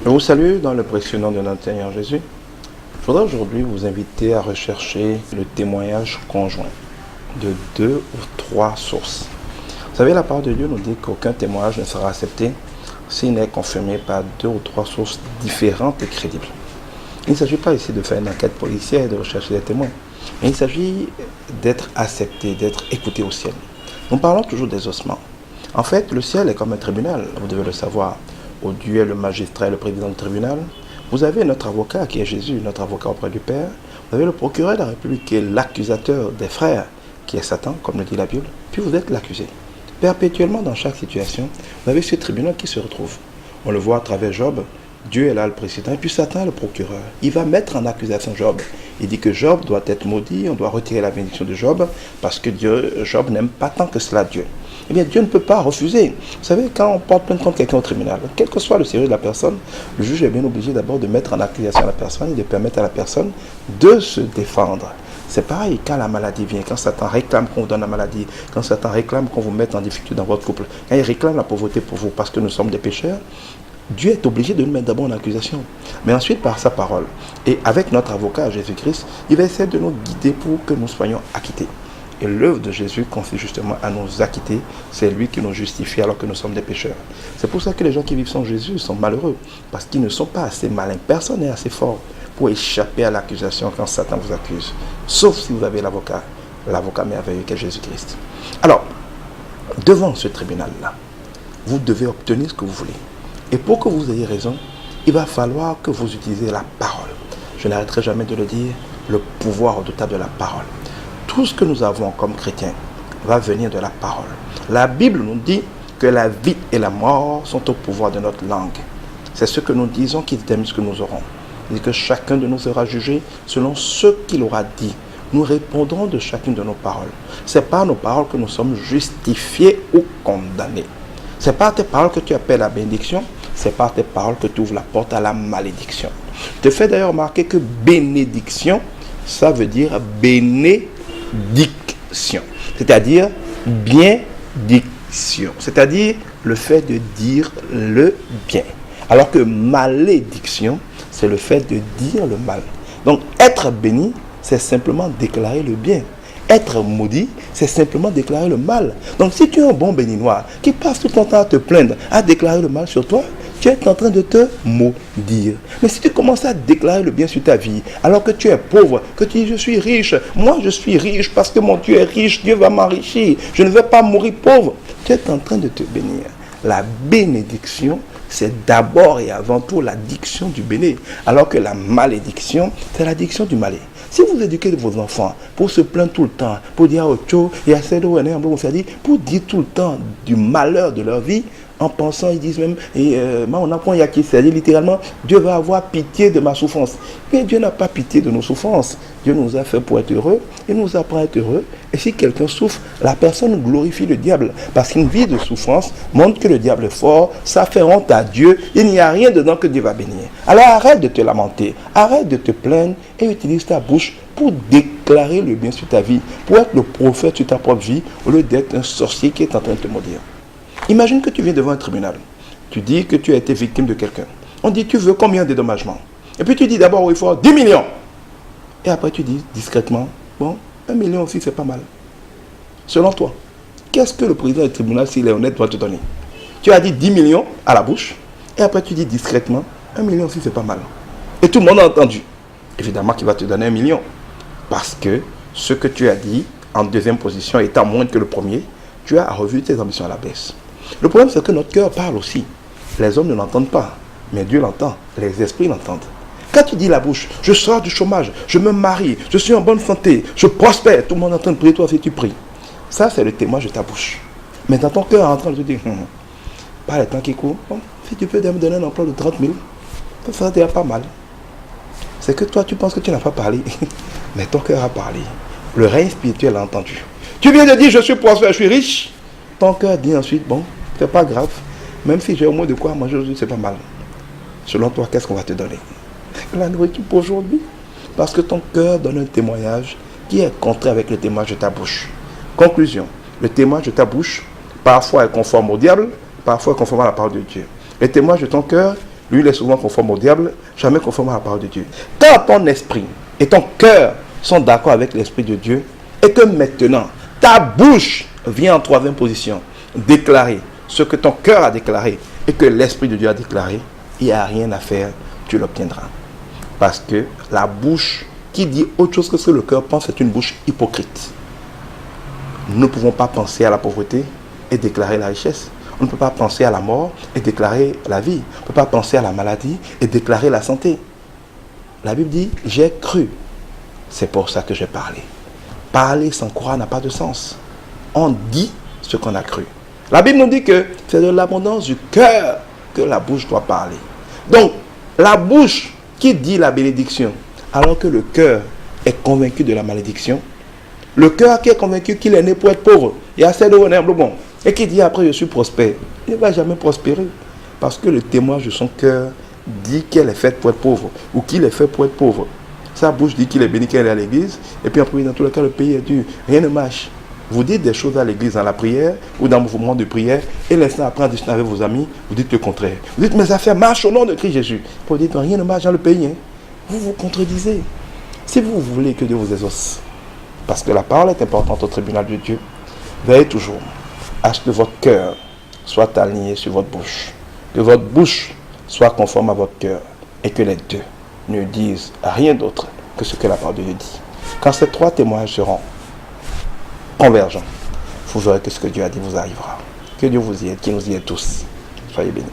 Je vous salue dans le précieux nom de notre Seigneur Jésus. Je voudrais aujourd'hui vous inviter à rechercher le témoignage conjoint de 2 ou 3 sources. Vous savez, la parole de Dieu nous dit qu'aucun témoignage ne sera accepté s'il n'est confirmé par 2 ou 3 sources différentes et crédibles. Il ne s'agit pas ici de faire une enquête policière et de rechercher des témoins, mais il s'agit d'être accepté, d'être écouté au ciel. Nous parlons toujours des ossements. En fait, le ciel est comme un tribunal, vous devez le savoir. Au Dieu est le magistrat et le président du tribunal. Vous avez notre avocat qui est Jésus, notre avocat auprès du Père. Vous avez le procureur de la République qui est l'accusateur des frères, qui est Satan, comme le dit la Bible. Puis vous êtes l'accusé. Perpétuellement dans chaque situation, vous avez ce tribunal qui se retrouve. On le voit à travers Job. Dieu est là le président et puis Satan est le procureur. Il va mettre en accusation Job. Il dit que Job doit être maudit, on doit retirer la bénédiction de Job parce que Job n'aime pas tant que cela Dieu. Eh bien, Dieu ne peut pas refuser. Vous savez, quand on porte plainte contre quelqu'un au tribunal, quel que soit le sérieux de la personne, le juge est bien obligé d'abord de mettre en accusation la personne et de permettre à la personne de se défendre. C'est pareil quand la maladie vient, quand Satan réclame qu'on vous donne la maladie, quand Satan réclame qu'on vous mette en difficulté dans votre couple, quand il réclame la pauvreté pour vous parce que nous sommes des pécheurs, Dieu est obligé de nous mettre d'abord en accusation, mais ensuite par sa parole. Et avec notre avocat, Jésus-Christ, il va essayer de nous guider pour que nous soyons acquittés. Et l'œuvre de Jésus consiste justement à nous acquitter. C'est lui qui nous justifie alors que nous sommes des pécheurs. C'est pour ça que les gens qui vivent sans Jésus sont malheureux, parce qu'ils ne sont pas assez malins. Personne n'est assez fort pour échapper à l'accusation quand Satan vous accuse. Sauf si vous avez l'avocat merveilleux qu'est Jésus-Christ. Alors, devant ce tribunal-là, vous devez obtenir ce que vous voulez. Et pour que vous ayez raison, il va falloir que vous utilisez la parole. Je n'arrêterai jamais de le dire, le pouvoir redoutable de la parole. Tout ce que nous avons comme chrétiens va venir de la parole. La Bible nous dit que la vie et la mort sont au pouvoir de notre langue. C'est ce que nous disons qui détermine ce que nous aurons. Il dit que chacun de nous sera jugé selon ce qu'il aura dit. Nous répondrons de chacune de nos paroles. Ce n'est pas nos paroles que nous sommes justifiés ou condamnés. Ce n'est pas tes paroles que tu appelles la bénédiction, c'est par tes paroles que tu ouvres la porte à la malédiction. Je te fais d'ailleurs remarquer que bénédiction, ça veut dire bénédiction, c'est-à-dire bien-diction, c'est-à-dire le fait de dire le bien. Alors que malédiction, c'est le fait de dire le mal. Donc être béni, c'est simplement déclarer le bien. Être maudit, c'est simplement déclarer le mal. Donc si tu es un bon béninois qui passe tout ton temps à te plaindre, à déclarer le mal sur toi, tu es en train de te maudire. Mais si tu commences à déclarer le bien sur ta vie, alors que tu es pauvre, que tu dis je suis riche, moi je suis riche parce que mon Dieu est riche, Dieu va m'enrichir, je ne vais pas mourir pauvre, tu es en train de te bénir. La bénédiction, c'est d'abord et avant tout la diction du béné, alors que la malédiction, c'est la diction du malais. Si vous éduquez vos enfants pour se plaindre tout le temps, pour dire pour dire tout le temps du malheur de leur vie, en pensant, ils disent même, on apprend c'est-à-dire littéralement, Dieu va avoir pitié de ma souffrance. Mais Dieu n'a pas pitié de nos souffrances. Dieu nous a fait pour être heureux, il nous apprend à être heureux. Et si quelqu'un souffre, la personne glorifie le diable. Parce qu'une vie de souffrance montre que le diable est fort, ça fait honte à Dieu, il n'y a rien dedans que Dieu va bénir. Alors arrête de te lamenter, arrête de te plaindre et utilise ta bouche pour déclarer le bien sur ta vie, pour être le prophète sur ta propre vie, au lieu d'être un sorcier qui est en train de te maudire. Imagine que tu viens devant un tribunal. Tu dis que tu as été victime de quelqu'un. On dit, tu veux combien de dédommagements? Et puis tu dis d'abord, il faut 10 millions. Et après tu dis discrètement, bon, 1 million aussi, c'est pas mal. Selon toi, qu'est-ce que le président du tribunal, s'il est honnête, doit te donner? Tu as dit 10 millions à la bouche. Et après tu dis discrètement, 1 million aussi, c'est pas mal. Et tout le monde a entendu. Évidemment qu'il va te donner 1 million. Parce que ce que tu as dit, en deuxième position, étant moins que le premier, tu as revu tes ambitions à la baisse. Le problème, c'est que notre cœur parle aussi. Les hommes ne l'entendent pas, mais Dieu l'entend. Les esprits l'entendent. Quand tu dis la bouche, je sors du chômage, je me marie, je suis en bonne santé, je prospère, tout le monde est en train de prier, toi aussi tu pries. Ça, c'est le témoin de ta bouche. Mais dans ton cœur, en train de te dire, pas le temps qui court, bon, si tu peux me donner un emploi de 30 000, ça déjà pas mal. C'est que toi, tu penses que tu n'as pas parlé, mais ton cœur a parlé. Le règne spirituel a entendu. Tu viens de dire, je suis prospère, je suis riche. Ton cœur dit ensuite, bon, c'est pas grave. Même si j'ai au moins de quoi manger aujourd'hui, c'est pas mal. Selon toi, qu'est-ce qu'on va te donner? La nourriture pour aujourd'hui. Parce que ton cœur donne un témoignage qui est contraire avec le témoignage de ta bouche. Conclusion, le témoignage de ta bouche, parfois est conforme au diable, parfois est conforme à la parole de Dieu. Le témoignage de ton cœur Lui, il est souvent conforme au diable, jamais conforme à la parole de Dieu. Quand ton esprit et ton cœur sont d'accord avec l'esprit de Dieu, et que maintenant, ta bouche vient en troisième position, déclarer ce que ton cœur a déclaré et que l'esprit de Dieu a déclaré, il n'y a rien à faire, tu l'obtiendras. Parce que la bouche qui dit autre chose que ce que le cœur pense, c'est une bouche hypocrite. Nous ne pouvons pas penser à la pauvreté et déclarer la richesse. On ne peut pas penser à la mort et déclarer la vie. On ne peut pas penser à la maladie et déclarer la santé. La Bible dit, j'ai cru. C'est pour ça que j'ai parlé. Parler sans croire n'a pas de sens. On dit ce qu'on a cru. La Bible nous dit que c'est de l'abondance du cœur que la bouche doit parler. Donc, la bouche qui dit la bénédiction, alors que le cœur est convaincu de la malédiction, le cœur qui est convaincu qu'il est né pour être pauvre, et assez de honneur, bon, et qui dit après je suis prospère, il ne va jamais prospérer. Parce que le témoignage de son cœur dit qu'elle est faite pour être pauvre, ou qu'il est fait pour être pauvre. Sa bouche dit qu'il est béni quand elle est à l'église, et puis après, dans tous les cas, le pays est dur. Rien ne marche. Vous dites des choses à l'église dans la prière, ou dans vos moments de prière, et l'instant après, en discutant avec vos amis, vous dites le contraire. Vous dites, mes affaires marchent au nom de Christ Jésus. Vous dites, rien ne marche dans le pays. Hein. Vous vous contredisez. Si vous voulez que Dieu vous exauce, parce que la parole est importante au tribunal de Dieu, veillez toujours à ce que votre cœur soit aligné sur votre bouche. Que votre bouche soit conforme à votre cœur et que les deux ne disent rien d'autre que ce que la parole de Dieu dit. Quand ces trois témoignages seront convergents, vous verrez que ce que Dieu a dit vous arrivera. Que Dieu vous y aide, qu'il nous y aide tous. Soyez bénis.